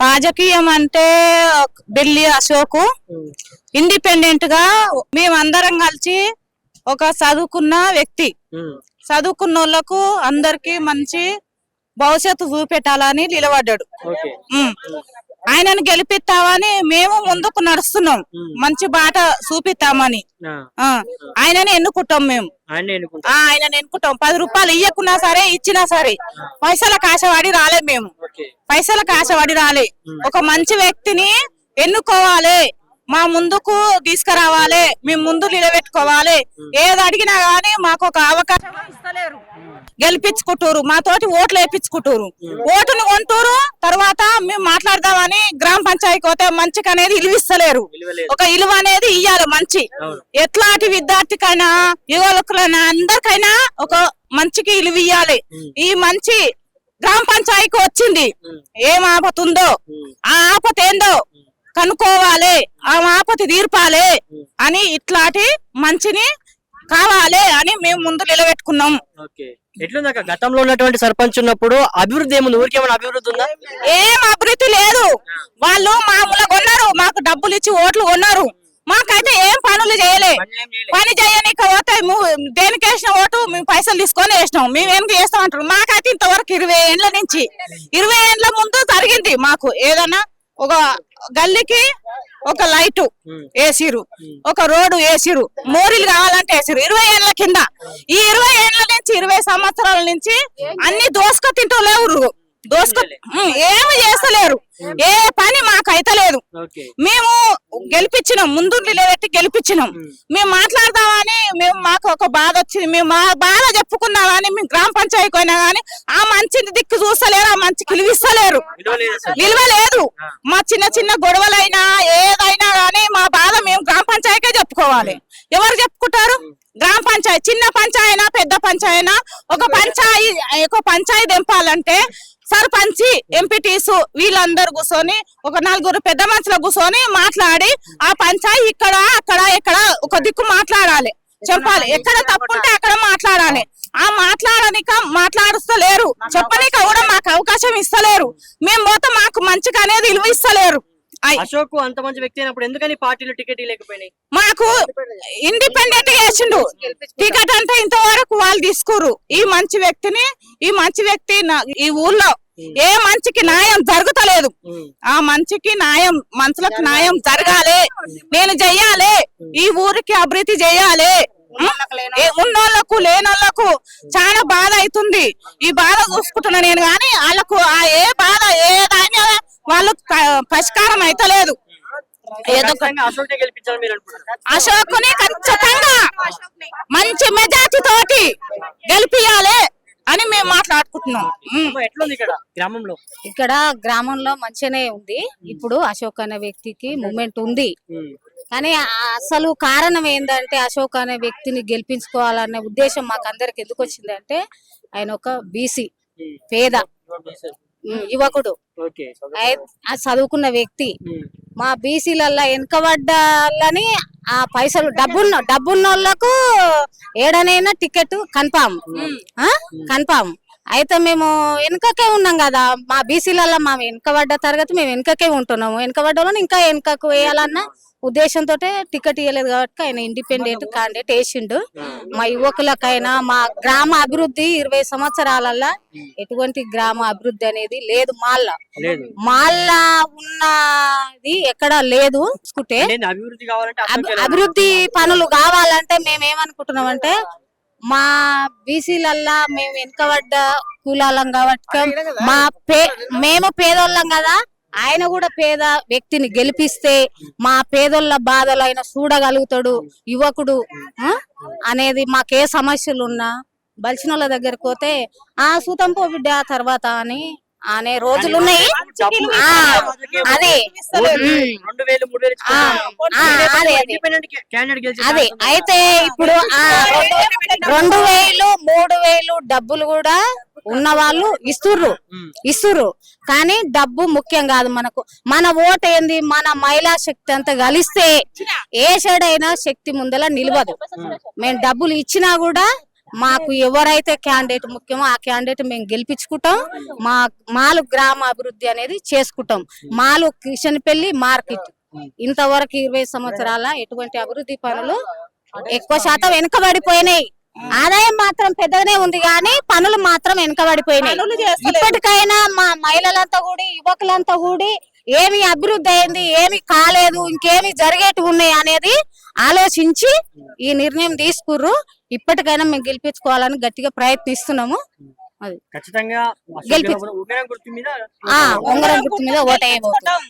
రాజకీయం అంటే ఢిల్లీ అశోక్ ఇండిపెండెంట్ గా మేమందరం కలిసి ఒక చదువుకున్న వ్యక్తి, చదువుకున్న వాళ్ళకు అందరికి మంచి భవిష్యత్తు చూపెట్టాలని నిలబడ్డాడు. ఆయనను గెలిపిస్తామని మేము ముందుకు నడుస్తున్నాం, మంచి బాట చూపిస్తామని ఆయనని ఎన్నుకుంటాం. మేము ఆయనని ఎన్నుకుంటాం. 10 రూపాయలు ఇయ్యకున్నా సరే ఇచ్చినా సరే పైసలకు ఆశపడి రాలే. మేము పైసలకు ఆశపడి రాలే. ఒక మంచి వ్యక్తిని ఎన్నుకోవాలి, మా ముందుకు తీసుకురావాలి, మేము ముందు నిలబెట్టుకోవాలి. ఏది అడిగినా గానీ మాకు ఒక అవకాశం ఇస్తలేరు. గెలిపించుకుంటారు, మాతోటి ఓట్లు వేయించుకుంటారు, ఓటును కొంటారు. తర్వాత మేము మాట్లాడదామని గ్రామ పంచాయతీ పోతే మంచికి అనేది ఇలువిస్తలేరు. ఒక ఇలువ అనేది ఇయ్యాలి మంచి. ఎట్లాంటి విద్యార్థికైనా యువకులైనా అందరికైనా ఒక మంచికి ఇలువ ఇయ్యాలి. ఈ మంచి గ్రామ పంచాయతీకి వచ్చింది, ఏం ఆపతుందో ఆ ఆపత ఏందో కనుక్కోవాలి, ఆ ఆపతి తీర్పాలి అని ఇట్లాంటి మంచిని కావాలి అని మేము ముందు నిలబెట్టుకున్నాం. ఎట్లుందాక గతంలో ఉన్నటువంటి సర్పంచ్ ఉన్నప్పుడు అభివృద్ధి ఏముంది? ఊరికేమైనా అభివృద్ధి ఉందా? ఏం అభివృద్ధి లేదు. వాళ్ళు మామూలుగా కొన్నారు, మాకు డబ్బులు ఇచ్చి ఓట్లు కొన్నారు, మాకైతే ఏం పనులు చేయలే. పని చేయనీక పోతే దేనికి వేసిన ఓటు మేము పైసలు తీసుకొని వేసినాం. మేము ఏం చేస్తాం అంటారు. మాకైతే ఇంతవరకు 20 ఏండ్ల నుంచి 20 ఏండ్ల ముందు జరిగింది. మాకు ఏదన్నా ఒక గల్లీకి ఒక లైట్ వేసిరు, ఒక రోడ్డు వేసిరు, మోరీలు కావాలంటే వేసిరు. 20 ఏళ్ల కింద. ఈ 20 ఏళ్ల నుంచి 20 సంవత్సరాల నుంచి అన్ని దోసుక తింటూ లేవు, ఏమి చేస్తలేరు. ఏ పని మాకు అయితలేదు. మేము గెలిపించినాం, ముందు నిలబెట్టి గెలిపించినాం. మేము మాట్లాడదామని మాకు ఒక బాధ వచ్చింది. మేము మా బాధ చెప్పుకున్నామని మేము గ్రామ పంచాయతీకి పోయినా గానీ ఆ మంచిని దిక్కు చూస్తలేరు, ఆ మంచి విలువిస్తలేరు, విలువ లేదు. మా చిన్న చిన్న గొడవలైనా ఏదైనా గానీ మా బాధ మేము గ్రామ పంచాయతీకే చెప్పుకోవాలి. ఎవరు చెప్పుకుంటారు? గ్రామ పంచాయతీ, చిన్న పంచాయతీ పెద్ద పంచాయతీ, ఒక పంచాయతీ దింపాలంటే సర్పంచి, ఎంపీటీసు వీళ్ళందరూ కూర్చొని ఒక 4 పెద్ద మనుషులు కూర్చొని మాట్లాడి ఆ పంచాయతీ ఇక్కడ అక్కడ ఎక్కడ ఒక దిక్కు మాట్లాడాలి, చెప్పాలి. ఎక్కడ తప్పుంటే అక్కడ మాట్లాడాలి. ఆ మాట్లాడుస్తలేరు, చెప్పనీక కూడా మాకు అవకాశం ఇస్తలేరు. మేము పోతే మాకు మంచిగా అనేది విలువ ఇస్తలేరు. అశోక్ అంత మంచి వ్యక్తి అయినప్పుడు ఎందుకని పార్టీలు టికెట్ లేకపోయినాయి? మాకు ఇండిపెండెంట్ గా వేసిండు టికెట్ అంటే ఇంతవరకు వాళ్ళు తీసుకోరు. ఈ మంచి వ్యక్తి ఈ ఊర్లో ఏ మంచికి న్యాయం జరుగుతలేదు. ఆ మంచికి న్యాయం, మనుషులకు న్యాయం జరగాలి, నేను చెయ్యాలి, ఈ ఊరికి అభివృద్ధి చెయ్యాలి. ఉన్నోళ్లకు లేనోళ్లకు చాలా బాధ అవుతుంది. ఈ బాధ చూసుకుంటున్నా నేను, గాని వాళ్ళకు ఏ బాధ ఏదైనా వాళ్ళు పరిష్కారం అయితలేదు. అశోక్ని ఖచ్చితంగా మంచి మెజార్టీ తోటి గెలిపియాలి అని మేము మాట్లాడుకుంటున్నాం. ఇక్కడ గ్రామంలో మంచిగానే ఉంది. ఇప్పుడు అశోక్ అనే వ్యక్తికి మూమెంట్ ఉంది, కానీ అసలు కారణం ఏంటంటే అశోక్ అనే వ్యక్తిని గెలిపించుకోవాలనే ఉద్దేశం మాకు అందరికి ఎందుకు వచ్చిందంటే ఆయన ఒక బీసీ పేద యువకుడు, చదువుకున్న వ్యక్తి. మా బీసీలల్లా వెనుకబడ్డాలని ఆ పైసలు డబ్బున్న వాళ్ళకు ఏడనైనా టికెట్ కన్ఫామ్. అయితే మేము వెనుకకే ఉన్నాం కదా, మా బీసీలల్లా మా వెనుకబడ్డ తరగతి మేము వెనుకకే ఉంటున్నాము. వెనుకబడ్డ వాళ్ళని ఇంకా వెనుకకు వేయాలన్న ఉద్దేశంతో టికెట్ ఇవ్వలేదు కాబట్టి ఆయన ఇండిపెండెంట్ క్యాండిడేట్ వేసిండు. మా యువకులకైనా మా గ్రామ అభివృద్ధి 20 సంవత్సరాలల్లా ఎటువంటి గ్రామ అభివృద్ధి అనేది లేదు. మాల్లా ఉన్నది ఎక్కడ లేదు. అభివృద్ధి పనులు కావాలంటే మేమేమనుకుంటున్నాం అంటే మా బీసీలల్లా మేము వెనుకబడ్డ కులాలం కాబట్టి మేము పేదోళ్ళం కదా, ఆయన కూడా పేద వ్యక్తిని గెలిపిస్తే మా పేదోళ్ళ బాధలు ఆయన చూడగలుగుతాడు యువకుడు అనేది. మాకే సమస్యలు ఉన్నా బలిసిన దగ్గరకు పోతే సూతంపో బిడ్డ తర్వాత అని అనే రోజులు ఉన్నాయి. అదే అదే అయితే ఇప్పుడు 2000, 3000 డబ్బులు కూడా ఉన్న వాళ్ళు ఇస్తుర్రు, కానీ డబ్బు ముఖ్యం కాదు మనకు. మన ఓటు ఏంది, మన మహిళా శక్తి అంతా కలిస్తే ఏ షేడైనా శక్తి ముందల నిలవదు. మేము డబ్బులు ఇచ్చినా కూడా మాకు ఎవరైతే క్యాండిడేట్ ముఖ్యమో ఆ క్యాండిడేట్ మేము గెలిపించుకుంటాం. మాలు గ్రామ అభివృద్ధి అనేది చేసుకుంటాం. మాలు కిషన్పల్లి మార్కెట్ ఇంతవరకు 20 సంవత్సరాల ఎటువంటి అభివృద్ధి పనులు ఎక్కువ శాతం వెనుకబడిపోయినాయి. ఆదాయం మాత్రం పెద్దగానే ఉంది కానీ పనులు మాత్రం వెనుకబడిపోయినాయి. ఇప్పటికైనా మా మహిళలంతా కూడి యువకులంతా కూడి ఏమి అభివృద్ధి అయింది, ఏమి కాలేదు, ఇంకేమి జరిగేటి ఉన్నాయి అనేది ఆలోచించి ఈ నిర్ణయం తీసుకుర్రు. ఇప్పటికైనా మేము గెలిపించుకోవాలని గట్టిగా ప్రయత్నిస్తున్నాము. అది ఖచ్చితంగా గెలిపి ఉంగరం గుర్తు మీద ఉంగరం గుర్తు మీద ఓటేయబోతున్నాం.